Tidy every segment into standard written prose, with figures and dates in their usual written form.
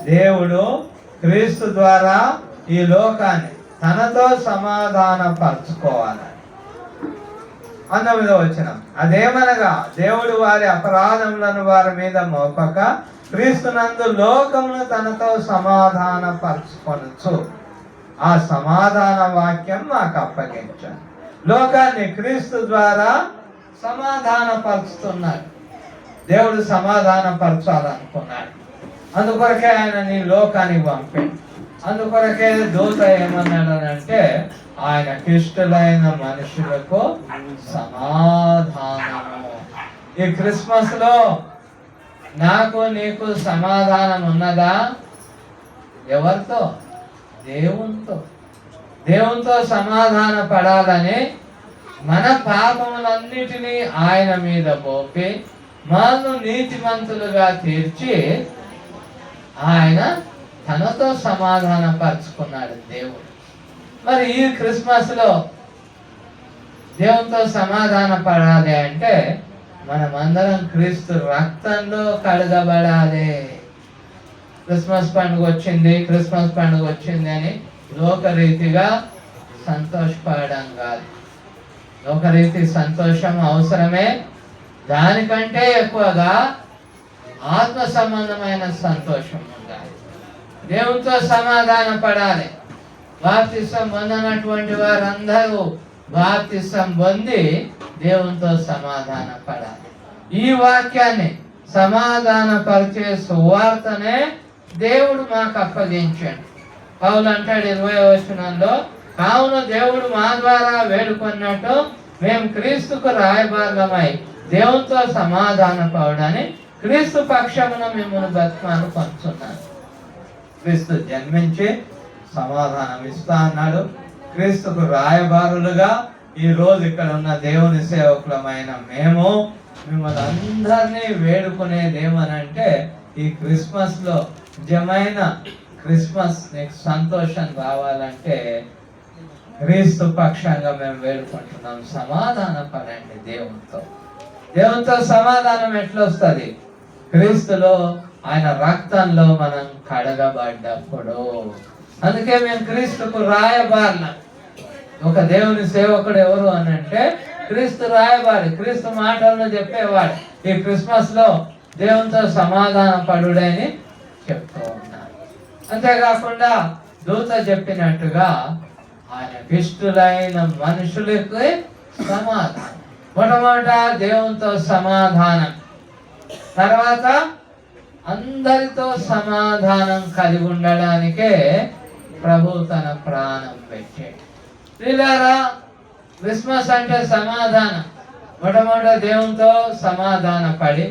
దేవుడు క్రీస్తు ద్వారా ఈ లోకాన్ని తనతో సమాధానపరచుకోవాలని. 9వ వచనం, అదేమనగా దేవుడు వారి అపరాధములను వారి మీద మోపక క్రీస్తునందు లోకమును తనతో సమాధానపరచుకొనొచ్చు. ఆ సమాధాన వాక్యం మాకు అప్పగించాడు. లోకాన్ని క్రీస్తు ద్వారా సమాధానపరుచుతున్నాడు. దేవుడు సమాధానపరచాలనుకున్నాడు. అందుకొరకే ఆయన నీ లోకానికి పంపాడు. అందుకొరకే దూత ఏమన్నాడనంటే, ఆయన ఇష్టలైన మనుషులకు సమాధానము. ఈ క్రిస్మస్ లో నాకు నీకు సమాధానం ఉన్నదా? ఎవరితో? దేవునితో సమాధాన పడాలని మన పాపములన్నిటినీ ఆయన మీద మోపి మనను నీతిమంతులుగా తీర్చి ఆయన తనతో సమాధానపరుచుకున్నాడు దేవుడు. మరి ఈ క్రిస్మస్ లో దేవునితో సమాధాన పడాలి అంటే మనమందరం క్రీస్తు రక్తంలో కడగబడాలి. క్రిస్మస్ పండుగ వచ్చింది అని లోకరీతిగా సంతోషపడడం కాదు. లోకరీతి సంతోషం అవసరమే, దానికంటే ఎక్కువగా ఆత్మ సంబంధమైన సంతోషం ఉండాలి. దేవునితో సమాధాన పడాలి. బాప్తిసం పొందినటువంటి వారందరూ బాప్తిసం పొంది దేవునితో సమాధాన పడాలి. ఈ వాక్యాన్ని సమాధాన పరిచే సువార్తనే దేవుడు మాకు అప్పగించాడు. పౌలు అంటాడు 20వ వచనంలో, కావున దేవుడు మా ద్వారా వేడుకున్నట్టు మేము క్రీస్తుకు రాయబారమై దేవునితో సమాధాన పడని క్రీస్తు పక్షమున మిమ్మల్ని బతుమాను పంచున్నాను. క్రీస్తు జన్మించి సమాధానం ఇస్తా అన్నాడు. క్రీస్తుకు రాయబారులుగా ఈ రోజు ఇక్కడ ఉన్న దేవుని సేవకులమైన మేము మిమ్మల్ని అందరినీ వేడుకునేది ఏమనంటే, ఈ క్రిస్మస్ లో నిజమైన క్రిస్మస్ నీకు సంతోషం రావాలంటే క్రీస్తు పక్షంగా మేము వేడుకుంటున్నాం. సమాధాన పడండి దేవునితో సమాధానం ఎట్లా వస్తుంది? క్రీస్తులో ఆయన రక్తంలో మనం కడగబడ్డప్పుడు. అందుకే మేము క్రీస్తుకు రాయబారులం. ఒక దేవుని సేవకుడు ఎవరు అని అంటే క్రీస్తు రాయబారి, క్రీస్తు మాటలను చెప్పేవాడు. ఈ క్రిస్మస్ లో దేవునితో సమాధాన పడుడని చెప్తూ ఉన్నారు. అంతేకాకుండా దూత చెప్పినట్టుగా ఆయన ఇష్టలైన మనుషులకి సమాధానం. మొట్టమొదట దేవునితో సమాధానం, తర్వాత అందరితో సమాధానం కలిగి ఉండడానికే ప్రభు తన ప్రాణం పెట్టాడు. ప్రియులారా, క్రిస్మస్ అంటే సమాధానం. మొట్టమొదట దేవునితో సమాధాన పడి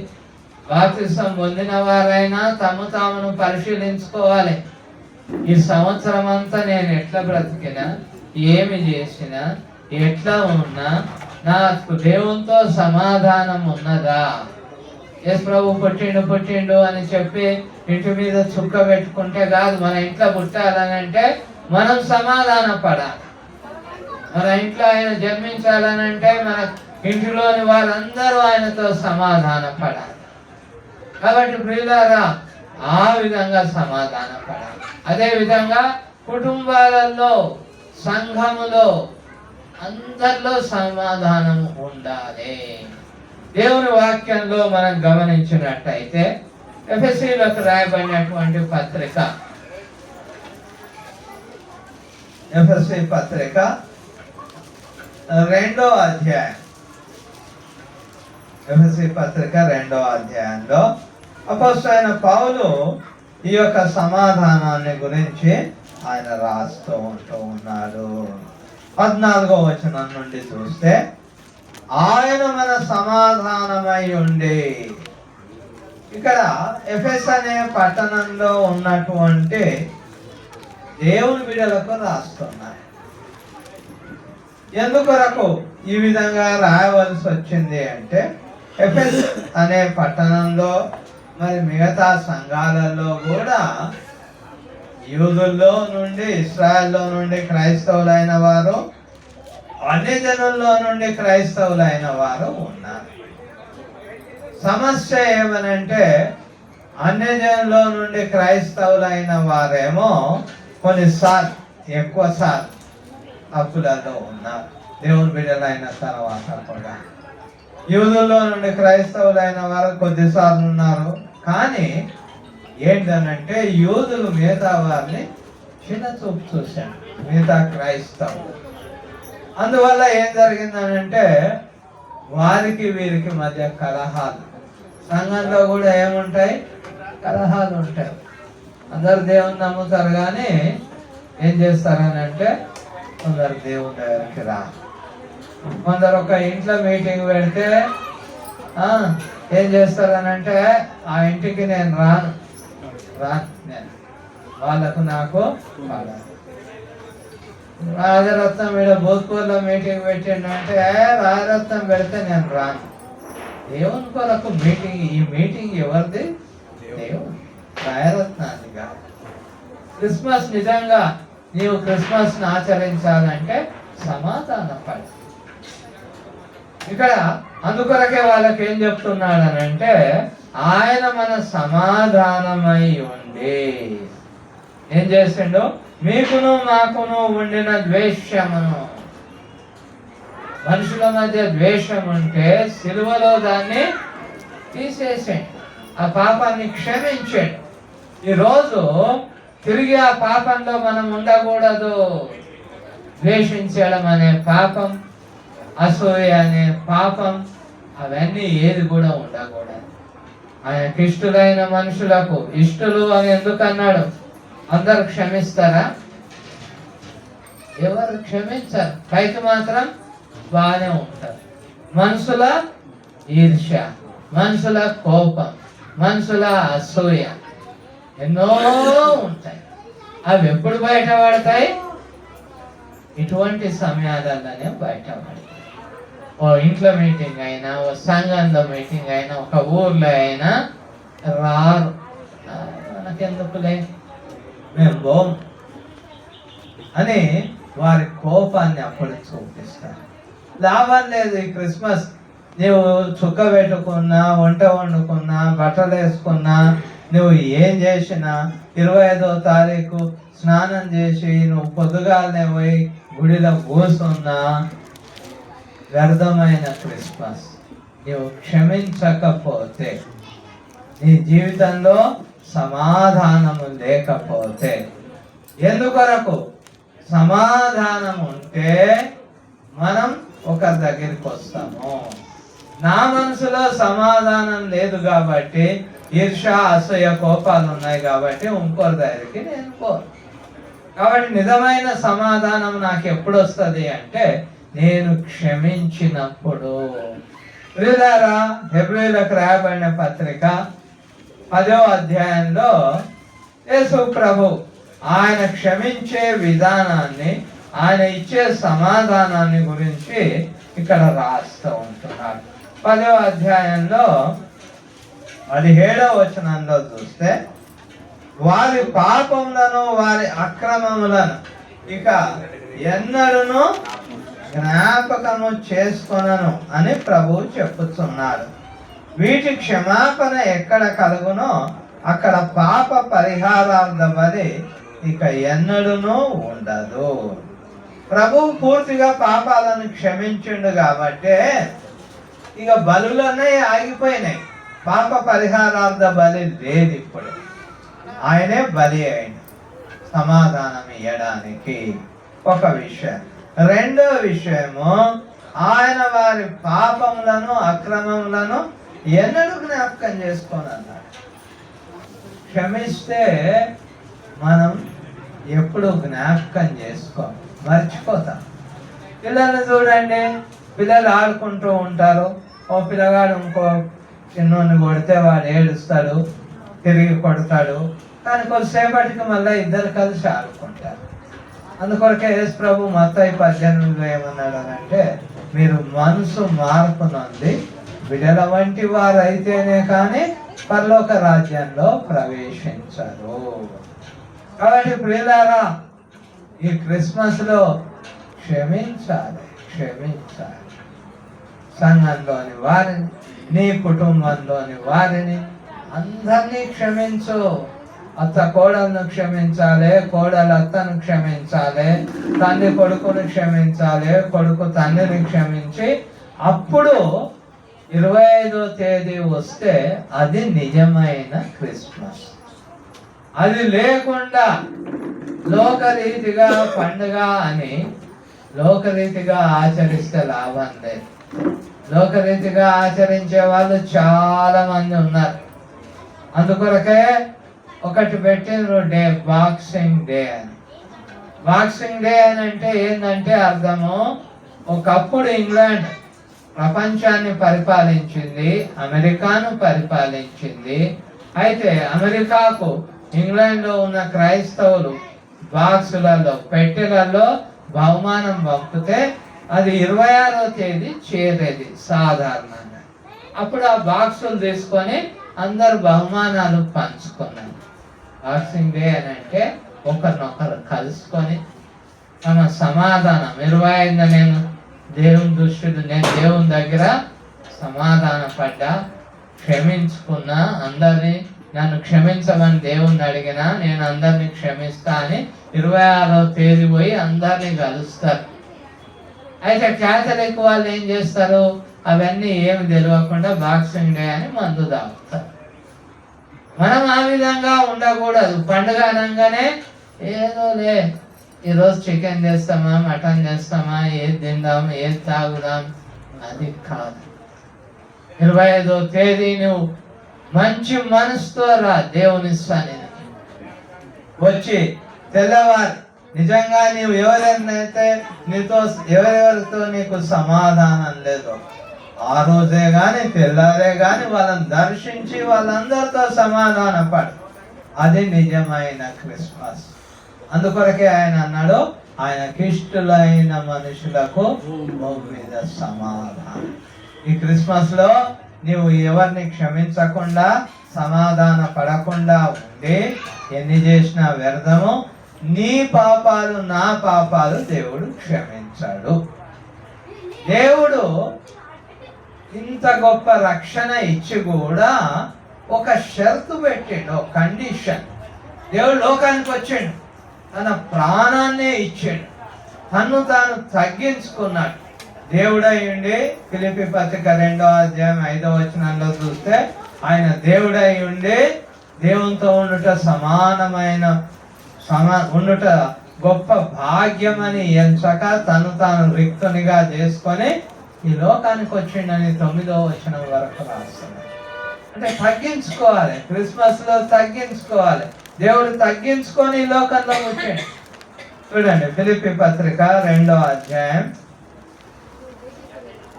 బాప్తిసం పొందిన వారైనా తామును పరిశీలించుకోవాలి. ఈ సంవత్సరం అంతా నేను ఎట్లా బ్రతికినా, ఏమి చేసినా, ఎట్లా ఉన్నా నాకు దేవునితో సమాధానం ఉన్నదా? యేసు ప్రభు పుట్టిండు అని చెప్పి ఇంటి మీద చుక్క పెట్టుకుంటే కాదు. మన ఇంట్లో పుట్టాలని అంటే మనం సమాధాన పడాలి. మన ఇంట్లో ఆయన జన్మించాలనంటే మన ఇంటిలోని వారందరూ ఆయనతో సమాధాన పడాలి. కాబట్టి ప్రియులారా, ఆ విధంగా సమాధాన పడాలి. అదే విధంగా కుటుంబాలలో, సంఘములో అందరిలో సమాధానం ఉండాలి. దేవుని వాక్యంలో మనం గమనించినట్టయితే ఎఫెసీయులకు రాయబడినటువంటి పత్రిక, ఎఫెసీ పత్రిక 2వ అధ్యాయం, ఎఫెసీ పత్రిక 2వ అధ్యాయంలో అపోస్తలుడైన పౌలు ఈ యొక్క సమాధానాన్ని గురించి ఆయన రాస్తూ ఉన్నాడు. 14వ వచనం నుండి చూస్తే, ఆయన మన సమాధానమై ఉండి. ఇక్కడ ఎఫెస్ అనే పట్టణంలో ఉన్నటువంటి దేవుని బిడ్డలకు రాస్తున్నారు. ఎందుకొరకు ఈ విధంగా రాయవలసి వచ్చింది అంటే, ఎఫెస్ అనే పట్టణంలో మరి మిగతా సంఘాలలో కూడా యూదుల్లో నుండి, ఇస్రాయల్లో నుండి క్రైస్తవులైన వారు, అన్ని జనుల్లో నుండి క్రైస్తవులైన వారు ఉన్నారు. సమస్య ఏమనంటే అన్యజనుల్లో నుండి క్రైస్తవులైన వారేమో కొన్నిసార్లు ఎక్కువసార్లు తప్పులలో ఉన్నారు, దేవుని బిడ్డలైన తర్వాత కూడా. యూదుల్లో నుండి క్రైస్తవులైన వారు కొద్దిసార్లు ఉన్నారు. కానీ ఏంటనంటే యూదులు మిగతా వారిని చిన్న చూపు చూశారు, మిగతా క్రైస్తవులు. అందువల్ల ఏం జరిగిందనంటే వారికి వీరికి మధ్య కలహాలు. సంఘంలో కూడా ఏముంటాయి? కలహాలు ఉంటాయి. అందరు దేవుని నమ్ముతారు, కానీ ఏం చేస్తారని అంటే కొందరు దేవుని దగ్గరికి రా, కొందరు ఒక ఇంట్లో మీటింగ్ పెడితే ఏం చేస్తారనంటే ఆ ఇంటికి నేను రాను నేను, వాళ్ళకు నాకు రాజరత్నం మీద భూత్పూర్లో మీటింగ్ పెట్టిండంటే రాజరత్నం పెడితే నేను రాను. దేవుని కొరకు మీటింగ్, ఈ మీటింగ్ ఎవరిది? దేవుని, రాజరత్నాన్ని కాదు. క్రిస్మస్ నిజంగా నీవు క్రిస్మస్ని ఆచరించాలంటే సమాధాన పడి. ఇక్కడ అందుకొరకే వాళ్ళకి ఏం చెప్తున్నాడనంటే ఆయన మన సమాధానమై ఉండి ఏం చేసిండు? మీకును మాకును ఉండిన ద్వేషమును, మనుషుల మధ్య ద్వేషం ఉంటే సిలువలో దాన్ని తీసేసేయండి, ఆ పాపాన్ని క్షమించండి. ఈరోజు తిరిగి ఆ పాపంలో మనం ఉండకూడదు. ద్వేషించడం అనే పాపం, అసూయ అనే పాపం, అవన్నీ ఏది కూడా ఉండకూడదు. ఆయనకి ఇష్టలైన మనుషులకు ఇష్టలు అని ఎందుకు అన్నాడు? అందరు క్షమిస్తారా? ఎవరు క్షమించరు. పైకి మాత్రం బాగానే ఉంటారు. మనుషుల ఈర్ష్య, మనుషుల కోపం, మనుషుల అసూయ ఎన్నో ఉంటాయి. అవి ఎప్పుడు బయటపడతాయి? ఇటువంటి సమయాలలోనే బయటపడతాయి. ఓ ఇంట్లో మీటింగ్ అయినా, ఓ సంఘంలో మీటింగ్ అయినా, ఒక ఊర్లో అయినా రారు. మనకెందుకులే, మేము బోం అని వారి కోపాన్ని అప్పుడు చూపిస్తారు. లాభం లేదు. ఈ క్రిస్మస్ నువ్వు చుక్క పెట్టుకున్నా, వంట వండుకున్నా, బట్టలు వేసుకున్నా, నువ్వు ఏం చేసినా 25వ తారీఖు స్నానం చేసి నువ్వు పొద్దుగాలనే పోయి గుడిలో కూర్చున్నా వ్యర్థమైన క్రిస్మస్. నువ్వు క్షమించకపోతే, నీ జీవితంలో సమాధానము లేకపోతే, ఎందుకొరకు? సమాధానం ఉంటే మనం ఒకరి దగ్గరికి వస్తాము. నా మనసులో సమాధానం లేదు కాబట్టి, ఈర్ష, అసూయ, కోపాలు ఉన్నాయి కాబట్టి ఇంకోరి దగ్గరికి నేను పోను. కాబట్టి నిజమైన సమాధానం నాకు ఎప్పుడు వస్తుంది అంటే నేను క్షమించినప్పుడు. ప్రియులారా, హెబ్రీయులకు రాయబడిన పత్రిక 10వ అధ్యాయంలో యేసు ప్రభు ఆయన క్షమించే విధానాన్ని, ఆయన ఇచ్చే సమాధానాన్ని గురించి ఇక్కడ రాస్తూ ఉంటున్నాడు. 10వ అధ్యాయంలో 17వ వచనంలో చూస్తే, వారి పాపములను వారి అక్రమములను ఇక ఎన్నడూను జ్ఞాపకము చేసుకొనను అని ప్రభువు చెప్పుచున్నాడు. వీటి క్షమాపణ ఎక్కడ కలుగునో అక్కడ పాప పరిహారార్థ బలి ఇక ఎన్నడూను ఉండదు. ప్రభువు పూర్తిగా పాపాలను క్షమించిండు కాబట్టి ఇక బలులనే ఆగిపోయినాయి. పాప పరిహారార్థ బలి లేదు. ఇప్పుడు ఆయనే బలి అయింది సమాధానం ఇవ్వడానికి. ఒక విషయం. రెండో విషయము, ఆయన వారి పాపములను అక్రమములను ఎన్నడూ జ్ఞాపకం చేసుకొని అన్నాడు. క్షమిస్తే మనం ఎప్పుడు జ్ఞాపకం చేసుకోం, మర్చిపోతాం. పిల్లల్ని చూడండి, పిల్లలు ఆడుకుంటూ ఉంటారు. ఓ పిల్లగాడు ఇంకో చిన్నోని కొడితే వాడు ఏడుస్తాడు, తిరిగి కొడతాడు. కానీ కొద్దిసేపటికి మళ్ళీ ఇద్దరు కలిసి ఆడుకుంటారు. అందుకొరకే యేసు ప్రభు మత్తయి 18లో ఏమన్నాడు అంటే, మీరు మనసు మార్పు నొంది బిడ్డల వంటి వారు అయితేనే కానీ పరలోక రాజ్యంలో ప్రవేశించరు. కాబట్టి ప్రియులారా, ఈ క్రిస్మస్లో క్షమించాలి. సంఘంలోని వారిని, నీ కుటుంబంలోని వారిని, అందరినీ క్షమించు. అత్త కోడలను క్షమించాలి, కోడలు అత్తను క్షమించాలి, తండ్రి కొడుకును క్షమించాలి, కొడుకు తండ్రిని క్షమించి అప్పుడు 25వ తేదీ వస్తే అది నిజమైన క్రిస్మస్. అది లేకుండా లోకరీతిగా పండుగ అని లోకరీతిగా ఆచరిస్తే లాభం లేదు. లోకరీతిగా ఆచరించే వాళ్ళు చాలా మంది ఉన్నారు. అందుకొరకే ఒకటి పెట్టిన డే బాక్సింగ్ డే అని. బాక్సింగ్ డే అని అంటే ఏంటంటే అర్థము, ఒకప్పుడు ఇంగ్లాండ్ ప్రపంచాన్ని పరిపాలించింది, అమెరికాను పరిపాలించింది. అయితే అమెరికాకు ఇంగ్లాండ్లో ఉన్న క్రైస్తవులు బాక్సులలో పెట్టెలలో బహుమానం పంపితే అది 26వ తేదీ చేరేది సాధారణంగా. అప్పుడు ఆ బాక్సులు తీసుకొని అందరు బహుమానాలు పంచుకున్నారు. బాక్సింగ్ డే అని అంటే ఒకరినొకరు కలుసుకొని తమ సమాధానం 25న నేను దేవుని దగ్గర సమాధాన పడ్డా, క్షమించుకున్నా, అందరినీ నన్ను క్షమించమని దేవుణ్ణి అడిగినా నేను అందరినీ క్షమిస్తా అని 26వ తేదీ పోయి అందరినీ కలుస్తారు. అయితే క్యాథలిక్ వాళ్ళు ఏం చేస్తారు, అవన్నీ ఏమి తెలియకుండా బాక్సింగ్ డే అని మందు తాగుతారు. మనం ఆ విధంగా ఉండకూడదు. పండుగ అనగానే ఏదోలే ఈరోజు చికెన్ చేస్తామా, మటన్ చేస్తామా, ఏది తిందాం, ఏది తాగుదాం, అది కాదు. 25వ తేదీ నువ్వు మంచి మనసుతో రా దేవుని సన్నిధికి వచ్చి తెల్లవారు నిజంగా నీవు ఎవరైతే ఎవరెవరితో నీకు సమాధానం లేదో ఆ రోజే గాని తెల్లారే గాని వాళ్ళని దర్శించి వాళ్ళందరితో సమాధాన పడు. అది నిజమైన క్రిస్మస్. అందుకొరకే ఆయన అన్నాడు, ఆయనకి ఇష్టలైన మనుషులకు భూమి మీద సమాధానం. ఈ క్రిస్మస్ లో నీవు ఎవరిని క్షమించకుండా సమాధాన పడకుండా ఉండి ఎన్ని చేసినా వ్యర్థము. నీ పాపాలు నా పాపాలు దేవుడు క్షమించాడు. దేవుడు ఇంత గొప్ప రక్షణ ఇచ్చి కూడా ఒక షరతు పెట్టిండు, ఒక కండిషన్. దేవుడు లోకానికి వచ్చిండు, తన ప్రాణాన్నే ఇచ్చాడు, తను తాను తగ్గించుకున్నాడు. దేవుడై ఉండి ఫిలిప్పీ పత్రిక 2వ అధ్యాయం 5వ వచనంలో చూస్తే ఆయన దేవుడై ఉండి దేవునితో ఉండుట సమానమైన ఉండుట గొప్ప భాగ్యమని ఎంచక తను తాను రిక్తునిగా చేసుకొని ఈ లోకానికి వచ్చిండని 9వ వచనం వరకు రాస్తున్నాడు. అంటే తగ్గించుకోవాలి, క్రిస్మస్ లో తగ్గించుకోవాలి. దేవుడు తగ్గించుకొని ఈ లోకంలో వచ్చాడు. చూడండి ఫిలిప్పీ పత్రిక 2వ అధ్యాయం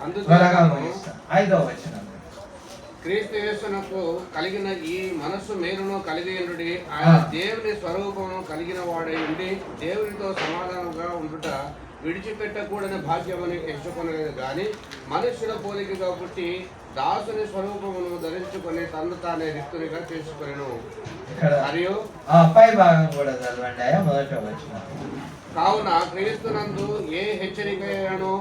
5వ వచనం. క్రీస్తు యేసునకు కలిగిన ఈ మనస్సు మేలును కలిగి ఉండి ఆయన దేవుని స్వరూపము కలిగిన వాడై ఉండి దేవునితో సమాధానంగా ఉండుట విడిచిపెట్టకూడని భాగ్యమని ఎంచుకొనలేదు గాని మనుష్యుల పోలికగా పుట్టి దాసుని స్వరూపమును ధరించుకొని తను తానే రిక్తునిగా చేసుకొనెను. మరియు పై భాగం కూడా చదవండి. మొదట వచనం. కావున క్రీస్తునందు ఏ హెచ్చరికను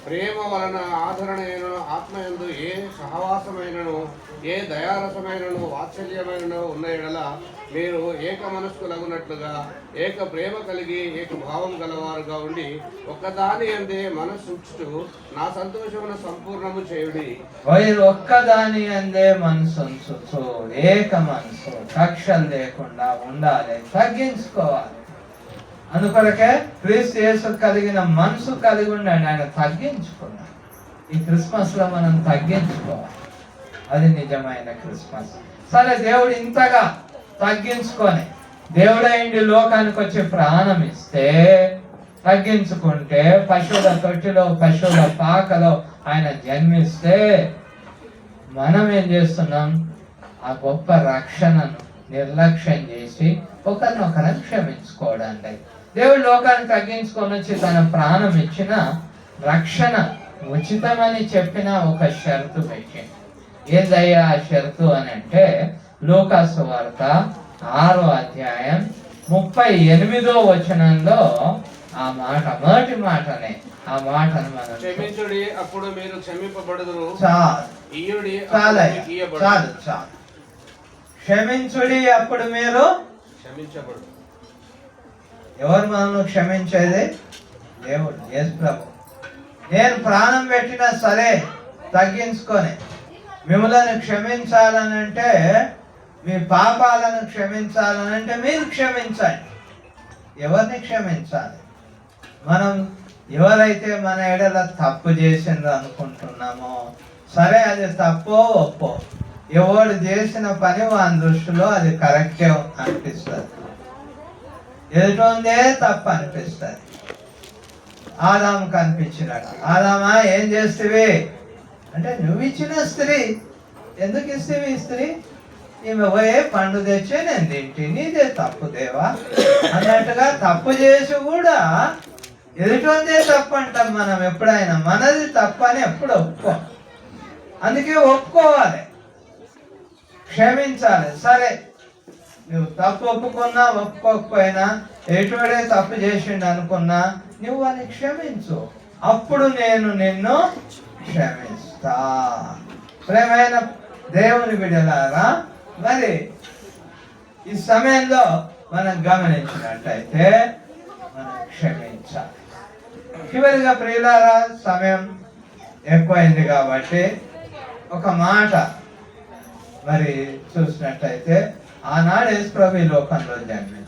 ప్రేమ వలన ఆదరణైనను ఆత్మయందు ఏ సహవాసమైనను ఏ దయారసమైనను వాత్సల్యమైనను ఉన్న ఎడల మీరు ఏక మనస్కులగునట్లుగా ఏక ప్రేమ కలిగి ఏక భావం గలవారుగా ఉండి ఒక్కదాని అందే మనస్సు నా సంతోషమును సంపూర్ణము చేయుడి. ఒక్కదాని అందే మనసు ఏక మనసు, కక్షలు లేకుండా ఉండాలి, తగ్గించుకోవాలి. అందుకొరకే క్రీస్తు యేసు కలిగిన మనసు కలిగి ఉండండి. ఆయన తగ్గించుకున్నాడు. ఈ క్రిస్మస్ లో మనం తగ్గించుకోవాలి. అది నిజమైన క్రిస్మస్. సరే, దేవుడు ఇంతగా తగ్గించుకొని దేవుడైండి లోకానికి వచ్చి ప్రాణం ఇస్తే తగ్గించుకుంటే పశువుల తొట్టిలో పశువుల పాకలో ఆయన జన్మిస్తే మనం ఏం చేస్తున్నాం? ఆ గొప్ప రక్షణను నిర్లక్ష్యం చేసి ఒకరినొకరిని క్షమించుకోవడానికి దేవుడు లోకాన్ని తగ్గించుకొని వచ్చి తన ప్రాణం ఇచ్చిన రక్షణ ఉచితమని చెప్పిన ఒక షరతు పెట్టింది. ఏందయ్యా ఆ షరతు అని అంటే లూకాసు వార్త 6వ అధ్యాయం 38వ వచనంలో ఆ మాట, మొదటి మాటనే ఆ మాటను మనం క్షమించుడి అప్పుడు మీరు క్షమింపబడుదురు. చాలు. క్షమించుడి, అప్పుడు మీరు క్షమించబడు. ఎవరు మనల్ని క్షమించేది? దేవుడు, యేసు ప్రభు. నేను ప్రాణం పెట్టినా సరే తగ్గించుకొని మిమ్మల్ని క్షమించాలనంటే, మీ పాపాలను క్షమించాలనంటే మీరు క్షమించండి. ఎవరిని క్షమించాలి? మనం ఎవరైతే మన ఎడల తప్పు చేసిందో అనుకుంటున్నామో, సరే అది తప్పో ఒప్పో, ఎవడు చేసిన పని వాని దృష్టిలో అది కరెక్టే అనిపిస్తుంది, ఎదుటోందే తప్పు అనిపిస్తుంది. ఆదాము కనిపించినట్టు, ఆదామా ఏం చేస్తేవి అంటే, నువ్వు ఇచ్చిన స్త్రీ ఎందుకు ఇస్తేవి? స్త్రీ ఈమె పోయే పండు తెచ్చే నేను తింటి, నీదే తప్పు దేవా అన్నట్టుగా తప్పు చేసి కూడా ఎదుటోందే తప్పు అంటాం మనం. ఎప్పుడైనా మనది తప్పు అని ఎప్పుడు ఒప్పుకో. అందుకే ఒప్పుకోవాలి, క్షమించాలి. సరే నువ్వు తప్పు ఒప్పుకున్నా ఒప్పుకోకపోయినా, ఎటువడే తప్పు చేసిండు అనుకున్నా, నువ్వు అని క్షమించు, అప్పుడు నేను నిన్ను క్షమిస్తా. ప్రేమైన దేవుని బిడ్డలారా, మరి ఈ సమయంలో మనం గమనించినట్టయితే మనం క్షమించాలి. చివరిగా ప్రియులారా, సమయం ఎక్కువైంది కాబట్టి ఒక మాట మరి చూసినట్టయితే, ఆనాడు యేసు ప్రభు ఈ లోకంలో జన్మ